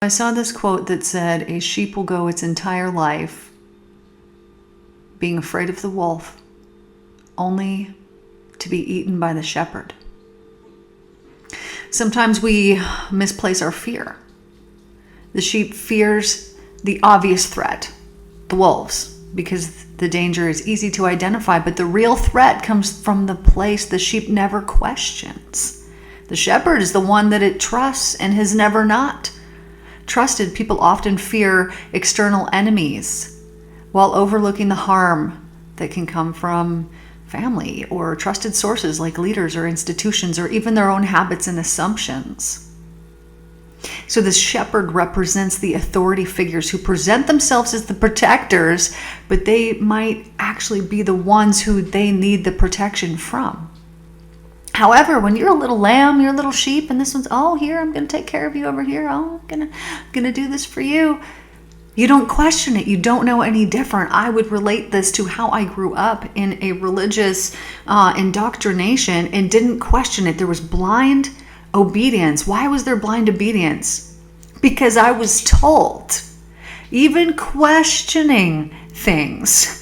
I saw this quote that said, "A sheep will go its entire life being afraid of the wolf, only to be eaten by the shepherd." Sometimes we misplace our fear. The sheep fears the obvious threat, the wolves, because the danger is easy to identify, but the real threat comes from the place the sheep never questions. The shepherd is the one that it trusts and has never not trusted. People often fear external enemies while overlooking the harm that can come from family or trusted sources like leaders or institutions or even their own habits and assumptions. So this shepherd represents the authority figures who present themselves as the protectors, but they might actually be the ones who they need the protection from. However, when you're a little lamb, you're a little sheep, and this one's, "Oh, here, I'm going to take care of you over here. Oh, I'm going to do this for you." You don't question it. You don't know any different. I would relate this to how I grew up in a religious indoctrination and didn't question it. There was blind obedience. Why was there blind obedience? Because I was told. Even questioning things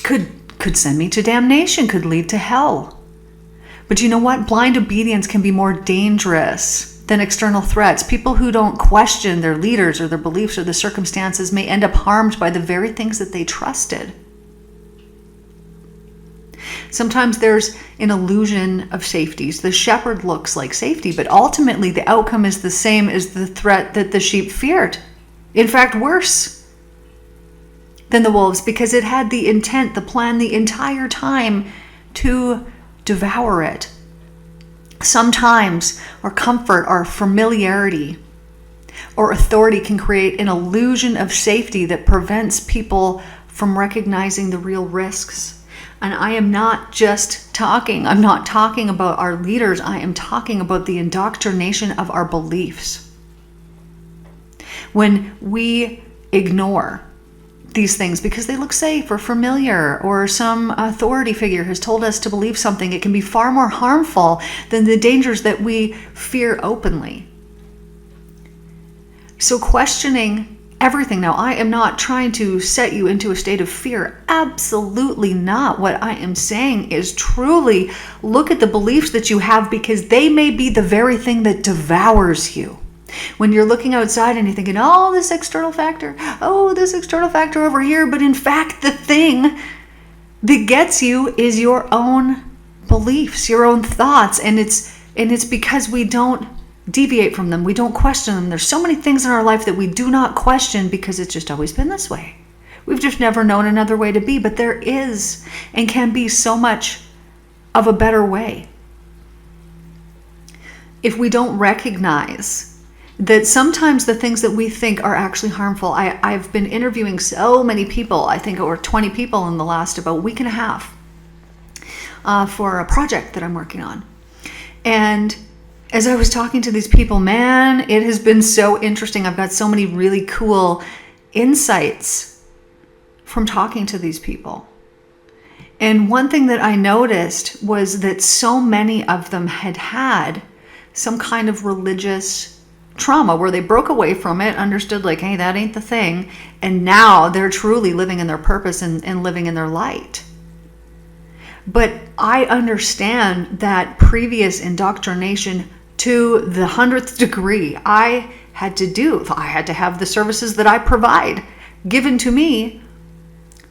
could send me to damnation, could lead to hell. But you know what? Blind obedience can be more dangerous than external threats. People who don't question their leaders or their beliefs or the circumstances may end up harmed by the very things that they trusted. Sometimes there's an illusion of safety. So the shepherd looks like safety, but ultimately the outcome is the same as the threat that the sheep feared. In fact, worse than the wolves, because it had the intent, the plan the entire time to devour it. Sometimes our comfort, our familiarity, or authority can create an illusion of safety that prevents people from recognizing the real risks. And I am not just talking, I'm not talking about our leaders, I am talking about the indoctrination of our beliefs. When we ignore these things because they look safe or familiar, or some authority figure has told us to believe something, it can be far more harmful than the dangers that we fear openly. So questioning everything. Now, I am not trying to set you into a state of fear. Absolutely not. What I am saying is truly look at the beliefs that you have, because they may be the very thing that devours you. When you're looking outside and you're thinking, "Oh, this external factor over here," but in fact, the thing that gets you is your own beliefs, your own thoughts, and it's because we don't deviate from them. We don't question them. There's so many things in our life that we do not question because it's just always been this way. We've just never known another way to be, but there is and can be so much of a better way. If we don't recognize that sometimes the things that we think are actually harmful. I've been interviewing so many people, I think over 20 people in the last about week and a half for a project that I'm working on. And as I was talking to these people, man, it has been so interesting. I've got so many really cool insights from talking to these people. And one thing that I noticed was that so many of them had some kind of religious trauma where they broke away from it, understood like, hey, that ain't the thing. And now they're truly living in their purpose and living in their light. But I understand that previous indoctrination to the 100th degree. I had to have the services that I provide given to me,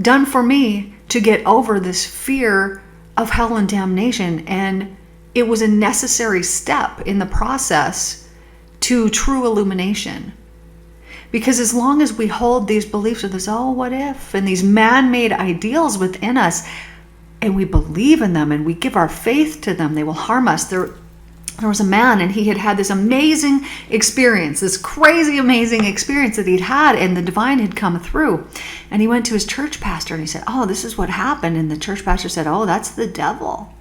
done for me, to get over this fear of hell and damnation. And it was a necessary step in the process to true illumination. Because as long as we hold these beliefs of this, "Oh, what if?" and these man-made ideals within us, and we believe in them and we give our faith to them, they will harm us. There was a man, and he had this amazing experience, this crazy, amazing experience that he'd had, and the divine had come through. And he went to his church pastor and he said, "Oh, this is what happened." And the church pastor said, "Oh, that's the devil."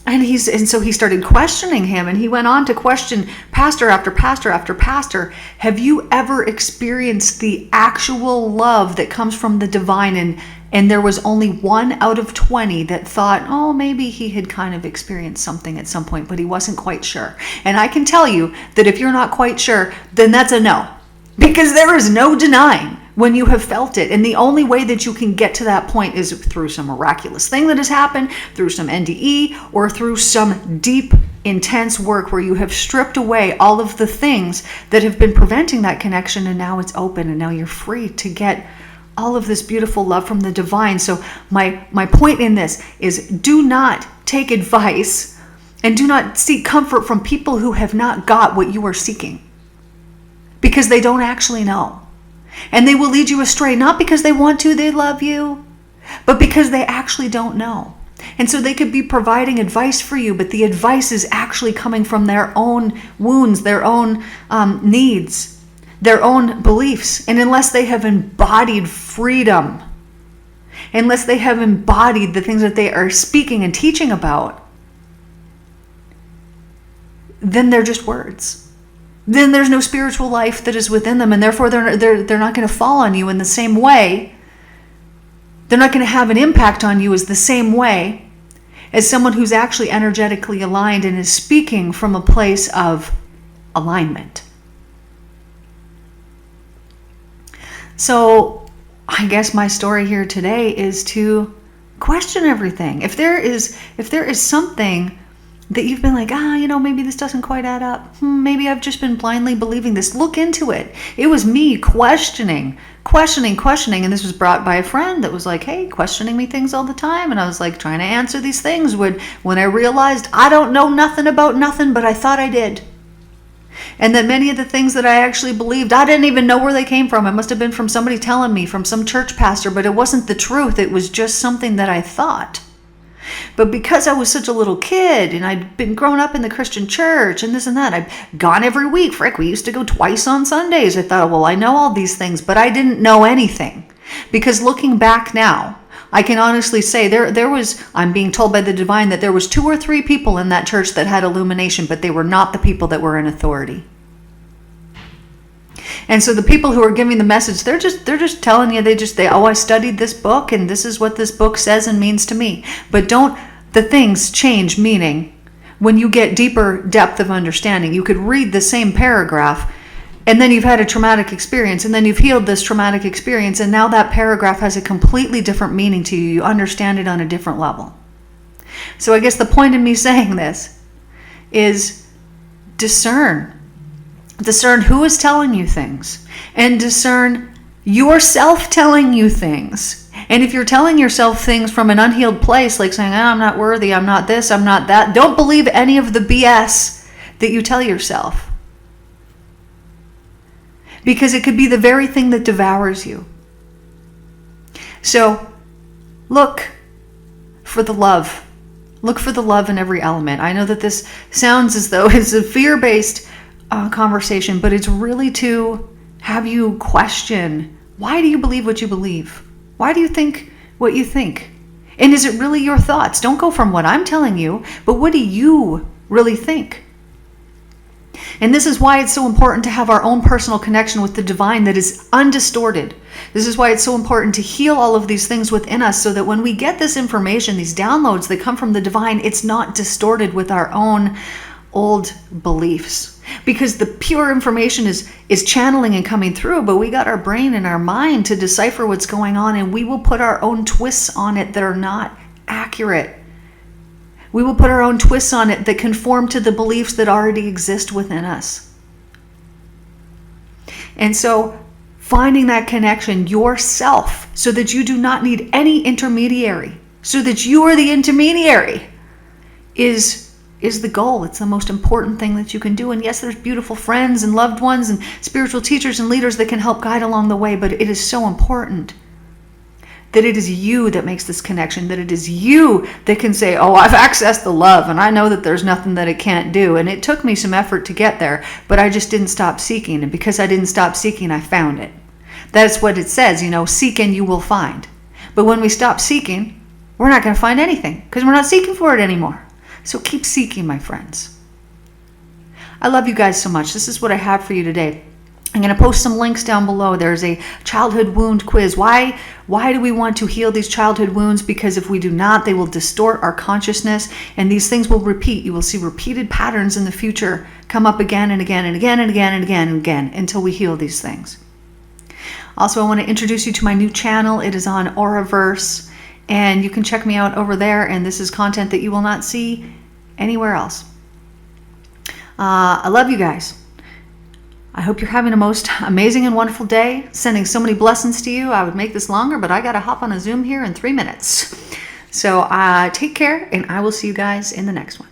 And so he started questioning him, and he went on to question pastor after pastor after pastor. Have you ever experienced the actual love that comes from the divine? And there was only 1 out of 20 that thought, oh, maybe he had kind of experienced something at some point, but he wasn't quite sure. And I can tell you that if you're not quite sure, then that's a no, because there is no denying when you have felt it. And the only way that you can get to that point is through some miraculous thing that has happened, through some NDE, or through some deep, intense work where you have stripped away all of the things that have been preventing that connection, and now it's open, and now you're free to get all of this beautiful love from the divine. So my point in this is, do not take advice and do not seek comfort from people who have not got what you are seeking, because they don't actually know. And they will lead you astray, not because they want to, they love you, but because they actually don't know. And so they could be providing advice for you, but the advice is actually coming from their own wounds, their own needs, their own beliefs. And unless they have embodied freedom, unless they have embodied the things that they are speaking and teaching about, then they're just words. Then there's no spiritual life that is within them, and therefore they're not going to fall on you in the same way. They're not going to have an impact on you as the same way as someone who's actually energetically aligned and is speaking from a place of alignment. So I guess my story here today is to question everything. If there is something that you've been like, maybe this doesn't quite add up. Maybe I've just been blindly believing this. Look into it. It was me questioning. And this was brought by a friend that was like, hey, questioning me things all the time. And I was like trying to answer these things when I realized I don't know nothing about nothing, but I thought I did. And that many of the things that I actually believed, I didn't even know where they came from. It must have been from somebody telling me, from some church pastor, but it wasn't the truth. It was just something that I thought. But because I was such a little kid and I'd been grown up in the Christian church and this and that, I've gone every week. Frick, we used to go twice on Sundays. I thought, well, I know all these things, but I didn't know anything. Because looking back now, I can honestly say there was, I'm being told by the divine that there was 2 or 3 people in that church that had illumination, but they were not the people that were in authority. And so the people who are giving the message, they're just telling you, I studied this book and this is what this book says and means to me. But don't the things change meaning when you get deeper depth of understanding. You could read the same paragraph and then you've had a traumatic experience and then you've healed this traumatic experience, and now that paragraph has a completely different meaning to you. You understand it on a different level. So I guess the point in me saying this is discern who is telling you things, and discern yourself telling you things. And if you're telling yourself things from an unhealed place, like saying, I'm not worthy, I'm not this, I'm not that, don't believe any of the BS that you tell yourself. Because it could be the very thing that devours you. So look for the love. Look for the love in every element. I know that this sounds as though it's a fear-based conversation, but it's really to have you question, why do you believe what you believe? Why do you think what you think? And is it really your thoughts? Don't go from what I'm telling you, but what do you really think? And this is why it's so important to have our own personal connection with the divine that is undistorted. This is why it's so important to heal all of these things within us, so that when we get this information, these downloads that come from the divine, it's not distorted with our own old beliefs. Because the pure information is channeling and coming through, but we got our brain and our mind to decipher what's going on, and we will put our own twists on it that are not accurate. We will put our own twists on it that conform to the beliefs that already exist within us. And so finding that connection yourself, so that you do not need any intermediary, so that you are the intermediary, is the goal. It's the most important thing that you can do. And yes, there's beautiful friends and loved ones and spiritual teachers and leaders that can help guide along the way, but it is so important that it is you that makes this connection, that it is you that can say, oh, I've accessed the love and I know that there's nothing that it can't do. And it took me some effort to get there, but I just didn't stop seeking. And because I didn't stop seeking, I found it. That's what it says, seek and you will find. But when we stop seeking, we're not going to find anything because we're not seeking for it anymore. So keep seeking, my friends. I love you guys so much. This is what I have for you today. I'm going to post some links down below. There's a childhood wound quiz. Why do we want to heal these childhood wounds? Because if we do not, they will distort our consciousness, and these things will repeat. You will see repeated patterns in the future come up again and again and again and again and again and again until we heal these things. Also, I want to introduce you to my new channel. It is on Auraverse, and you can check me out over there, and this is content that you will not see anywhere else. I love you guys. I hope you're having a most amazing and wonderful day. Sending so many blessings to you. I would make this longer, but I got to hop on a Zoom here in 3 minutes. So take care, and I will see you guys in the next one.